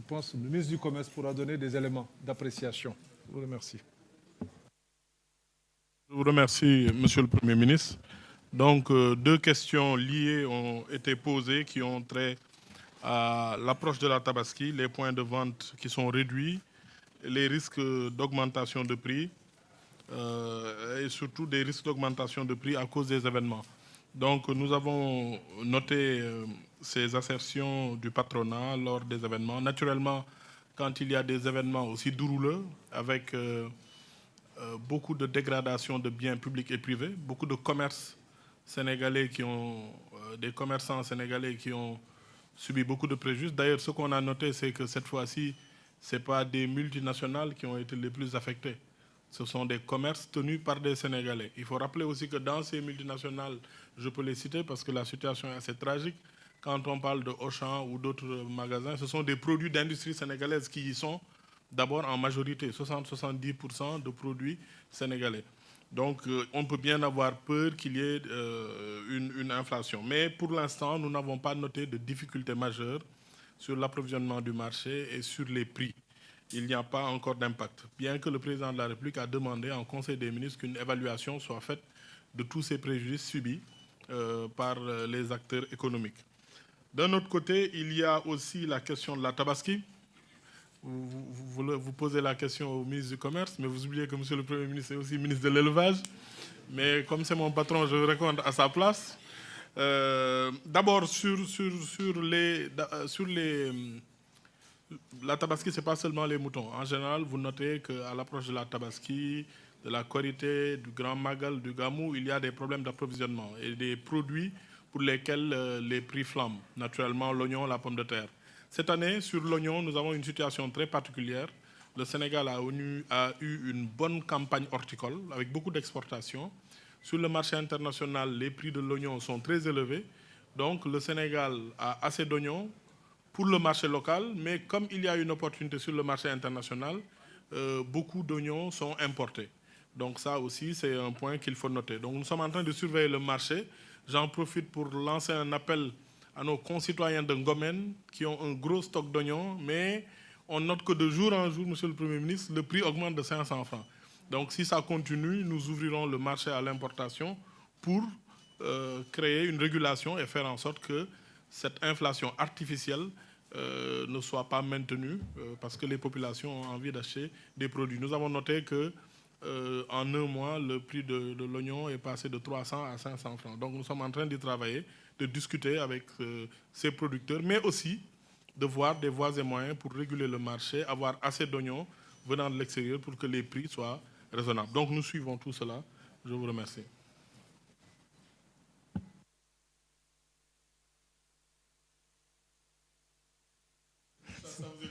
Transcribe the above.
pense que le ministre du Commerce pourra donner des éléments d'appréciation. Je vous remercie. Je vous remercie, Monsieur le Premier ministre. Donc, deux questions liées ont été posées qui ont trait à l'approche de la Tabaski, les points de vente qui sont réduits, les risques d'augmentation de prix et surtout des risques d'augmentation de prix à cause des événements. Donc, nous avons noté ces assertions du patronat lors des événements. Naturellement, quand il y a des événements aussi douloureux, avec beaucoup de dégradation de biens publics et privés, beaucoup de commerces sénégalais des commerçants sénégalais qui ont subi beaucoup de préjudices. D'ailleurs, ce qu'on a noté, c'est que cette fois-ci, ce n'est pas des multinationales qui ont été les plus affectées. Ce sont des commerces tenus par des Sénégalais. Il faut rappeler aussi que dans ces multinationales, je peux les citer parce que la situation est assez tragique. Quand on parle de Auchan ou d'autres magasins, ce sont des produits d'industrie sénégalaise qui y sont d'abord en majorité, 60-70% de produits sénégalais. Donc, on peut bien avoir peur qu'il y ait une inflation. Mais pour l'instant, nous n'avons pas noté de difficultés majeures sur l'approvisionnement du marché et sur les prix. Il n'y a pas encore d'impact. Bien que le président de la République a demandé en Conseil des ministres qu'une évaluation soit faite de tous ces préjudices subis par les acteurs économiques. D'un autre côté, il y a aussi la question de la Tabaski. Vous posez la question au ministre du Commerce, mais vous oubliez que M. le Premier ministre est aussi ministre de l'Élevage. Mais comme c'est mon patron, je réponds à sa place. D'abord, la Tabaski, ce n'est pas seulement les moutons. En général, vous notez qu'à l'approche de la Tabaski, de la Korité, du Grand Magal, du Gamou, il y a des problèmes d'approvisionnement et des produits pour lesquels les prix flambent. Naturellement, l'oignon, la pomme de terre. Cette année, sur l'oignon, nous avons une situation très particulière. Le Sénégal a eu une bonne campagne horticole avec beaucoup d'exportations. Sur le marché international, les prix de l'oignon sont très élevés. Donc, le Sénégal a assez d'oignons pour le marché local, mais comme il y a une opportunité sur le marché international, beaucoup d'oignons sont importés. Donc ça aussi, c'est un point qu'il faut noter. Donc nous sommes en train de surveiller le marché. J'en profite pour lancer un appel à nos concitoyens de Ngomen qui ont un gros stock d'oignons, mais on note que de jour en jour, Monsieur le Premier ministre, le prix augmente de 500 francs. Donc si ça continue, nous ouvrirons le marché à l'importation pour créer une régulation et faire en sorte que cette inflation artificielle ne soit pas maintenue parce que les populations ont envie d'acheter des produits. Nous avons noté que en un mois, le prix de l'oignon est passé de 300 à 500 francs. Donc nous sommes en train d'y travailler, de discuter avec ces producteurs, mais aussi de voir des voies et moyens pour réguler le marché, avoir assez d'oignons venant de l'extérieur pour que les prix soient raisonnables. Donc nous suivons tout cela. Je vous remercie.